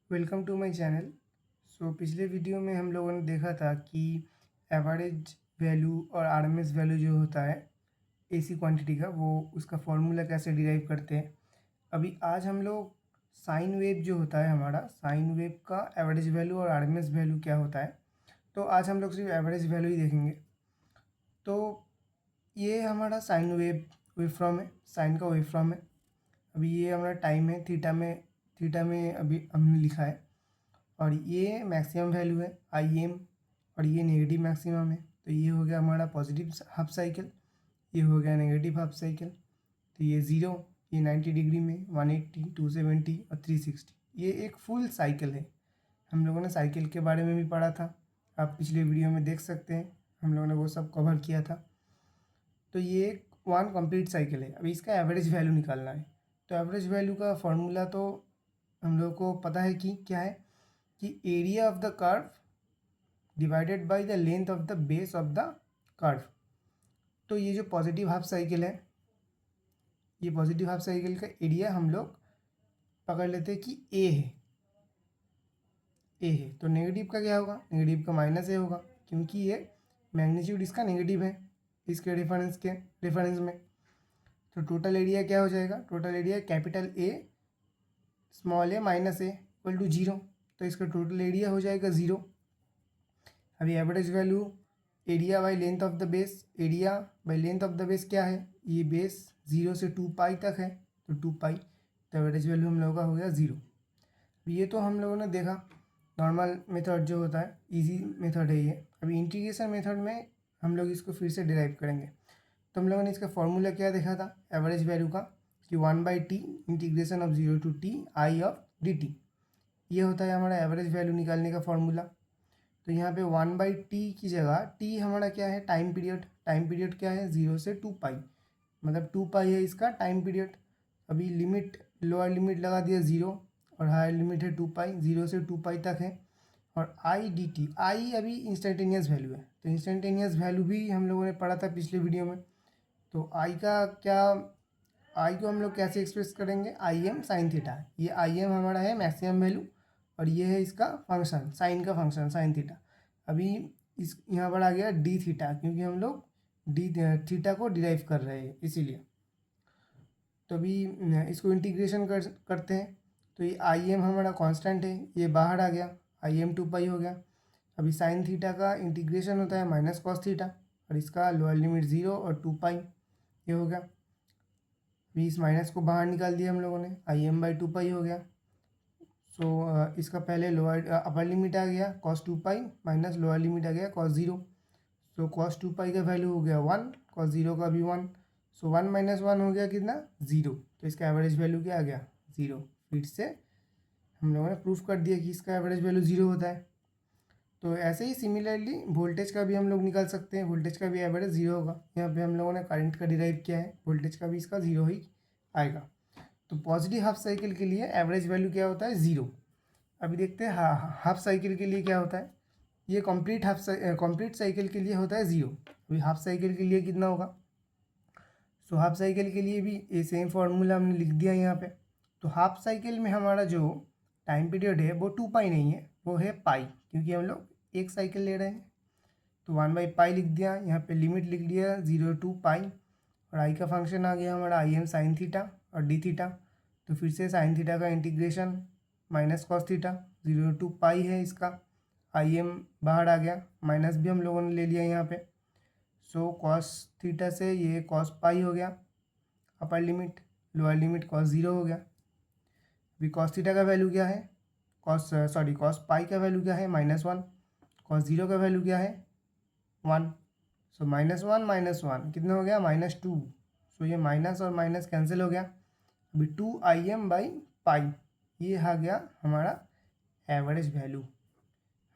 Welcome to my channel. पिछले video में हम लोगों ने देखा था कि एवरेज वैल्यू और आरएमएस वैल्यू जो होता है एसी क्वांटिटी का, वो उसका फॉर्मूला कैसे डिराइव करते हैं। अभी आज हम लोग साइन वेव जो होता है, हमारा साइन वेव का एवरेज वैल्यू और आरएमएस वैल्यू क्या होता है, तो आज हम लोग सिर्फ एवरेज वैल्यू ही देखेंगे। तो ये हमारा साइन वेव फॉर्म है, साइन का वेव फॉर्म है। अभी ये हमारा टाइम है, थीटा में अभी हमने लिखा है, और ये मैक्सिमम वैल्यू है आई एम, और ये नेगेटिव मैक्सिमम है। तो ये हो गया हमारा पॉजिटिव हाफ साइकिल, ये हो गया नेगेटिव हाफ साइकिल। तो ये ज़ीरो, ये 90 डिग्री में 180, 270 और 360, ये एक फुल साइकिल है। हम लोगों ने साइकिल के बारे में भी पढ़ा था, आप पिछले वीडियो में देख सकते हैं, हम लोगों ने वो सब कवर किया था। तो ये एक वन कंप्लीट साइकिल है। अभी इसका एवरेज वैल्यू निकालना है। तो एवरेज वैल्यू का फॉर्मूला तो हम लोग को पता है कि क्या है, कि area of the curve divided by the length of the base of the curve. तो ये जो पॉजिटिव हाफ साइकिल है, ये पॉजिटिव हाफ साइकिल का एरिया हम लोग पकड़ लेते हैं कि ए है। तो नेगेटिव का क्या होगा, नेगेटिव का माइनस ए होगा, क्योंकि ये मैग्नीट्यूड इसका नेगेटिव है इसके रेफरेंस में। तो टोटल एरिया क्या हो जाएगा, total area capital A small A minus A equal to zero. तो इसका टोटल एरिया हो जाएगा ज़ीरो। अभी average value area by length of the base, area by length of the base क्या है, ये बेस 0 से 2 पाई तक है, तो 2 पाई। तो एवरेज वैल्यू हम लोगों का हो गया ज़ीरो। ये तो हम लोगों ने देखा नॉर्मल मेथड जो होता है, इजी मेथड है ये। अभी इंटीग्रेशन मेथड में हम लोग इसको फिर से डिराइव करेंगे। तो हम लोगों ने इसका फॉर्मूला क्या देखा था एवरेज वैल्यू का, कि 1/t integration of 0 to t I of dt, ये होता है हमारा एवरेज वैल्यू निकालने का फॉर्मूला। तो यहाँ पे 1/t की जगह t हमारा क्या है, टाइम पीरियड। टाइम पीरियड क्या है, 0 से 2 पाई, मतलब 2 पाई है इसका टाइम पीरियड। अभी लिमिट, लोअर लिमिट लगा दिया 0, और हायर लिमिट है 2 पाई, 0 से 2 पाई तक है। और आई डी टी, आई अभी इंस्टेंटेनियस वैल्यू है। तो इंस्टेंटेनियस वैल्यू भी हम लोगों ने पढ़ा था पिछले वीडियो में। तो आई का क्या, आई को हम लोग कैसे एक्सप्रेस करेंगे, आई एम साइन थीटा। ये आई एम हमारा है मैक्सिमम वैल्यू, और ये है इसका फंक्शन, साइन का फंक्शन साइन थीटा। अभी इस यहाँ पर आ गया डी थीटा, क्योंकि हम लोग डी थीटा को डिराइव कर रहे हैं इसीलिए। तो अभी इसको इंटीग्रेशन करते हैं। तो ये आई एम हमारा कांस्टेंट है, ये बाहर आ गया, आई एम 2 पाई हो गया। अभी साइन थीटा का इंटीग्रेशन होता है माइनस कॉस थीटा, और इसका लोअर लिमिट 0 और 2 पाई, ये हो गया। अभी इस माइनस को बाहर निकाल दिया हम लोगों ने, आई एम बाई 2 पाई हो गया। इसका पहले लोअर अपर लिमिट आ गया कॉस 2 पाई, माइनस लोअर लिमिट आ गया कॉस 0। कॉस 2 पाई का वैल्यू हो गया 1, कॉस 0 का भी 1। 1 माइनस 1 हो गया कितना, 0। तो इसका एवरेज वैल्यू क्या आ गया, 0। फिर से हम लोगों ने प्रूफ कर दिया कि इसका एवरेज वैल्यू 0 होता है। तो ऐसे ही सिमिलरली वोल्टेज का भी हम लोग निकाल सकते हैं, वोल्टेज का भी एवरेज 0 होगा। यहाँ पे हम लोगों ने करंट का डिराइव किया है, वोल्टेज का भी इसका 0 ही आएगा। तो पॉजिटिव हाफ साइकिल के लिए एवरेज वैल्यू क्या होता है, 0। अभी देखते हैं हाफ साइकिल के लिए क्या होता है। ये कंप्लीट साइकिल के लिए होता है 0। अभी हाफ साइकिल के लिए कितना होगा, हाफ साइकिल के लिए भी ये सेम फार्मूला हमने लिख दिया यहाँ पे। तो हाफ साइकिल में हमारा जो टाइम पीरियड है वो 2 पाई नहीं है, वो है पाई, क्योंकि हम लोग एक साइकिल ले रहे हैं। तो 1/पाई लिख दिया, यहाँ पे लिमिट लिख दिया 0 to पाई, और आई का फंक्शन आ गया हमारा आई एम साइन थीटा और डी थीटा। तो फिर से साइन थीटा का integration minus cos theta, 0 to पाई है इसका, आई एम बाहर आ गया, माइनस भी हम लोगों ने ले लिया यहाँ पे। कॉस थीटा से ये कॉस पाई हो गया upper limit, lower limit cos 0 हो गया। अभी कॉस थीटा का वैल्यू क्या है, कॉस पाई का वैल्यू क्या है, -1। कॉस 0 का वैल्यू क्या है, 1। -1 कितना हो गया, -2। ये माइनस और माइनस कैंसिल हो गया। अभी 2im/पाई, ये आ गया हमारा एवरेज वैल्यू।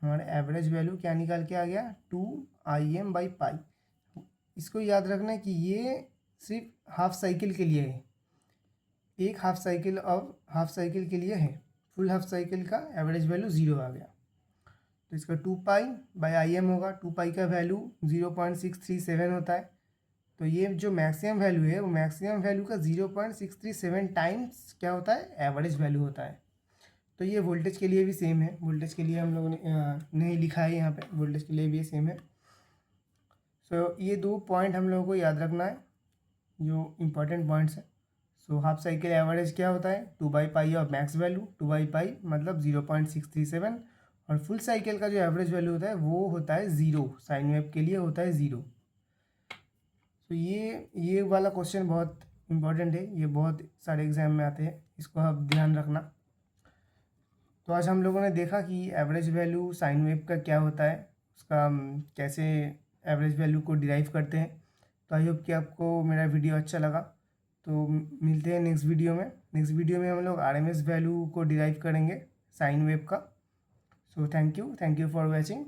हमारा एवरेज वैल्यू क्या निकाल के आ गया, 2im/पाई। इसको याद रखना है कि ये सिर्फ हाफ साइकिल के लिए है, एक हाफ साइकिल के लिए है। फुल हाफ साइकिल का एवरेज वैल्यू 0 आ गया। तो इसका 2 पाई/im होगा, 2 पाई का वैल्यू 0.637 होता है। तो ये जो मैक्सिमम वैल्यू है, वो मैक्सिमम वैल्यू का 0.637 टाइम्स क्या होता है, एवरेज वैल्यू होता है। तो ये वोल्टेज के लिए भी सेम है, वोल्टेज के लिए हम लोगों ने नहीं लिखा है यहाँ पे, वोल्टेज के लिए भी सेम है। सो ये 2 पॉइंट हम लोगों को याद रखना है जो इम्पोर्टेंट पॉइंट्स है। सो हाफ साइकिल एवरेज क्या होता है, 2/पाई ऑफ मैक्स वैल्यू, 2/पाई मतलब 0.637, और फुल साइकिल का जो एवरेज वैल्यू होता है वो होता है 0, साइन वेव के लिए होता है 0। तो ये वाला क्वेश्चन बहुत इंपॉर्टेंट है, ये बहुत सारे एग्जाम में आते हैं, इसको आप ध्यान रखना। तो आज हम लोगों ने देखा कि एवरेज वैल्यू साइन वेव का क्या होता है, उसका कैसे एवरेज वैल्यू को डिराइव करते हैं। तो आई होप कि आपको मेरा वीडियो अच्छा लगा। तो मिलते हैं नेक्स्ट वीडियो में। नेक्स्ट वीडियो में हम लोग आरएमएस वैल्यू को डिराइव करेंगे साइन वेव का। So thank you for watching.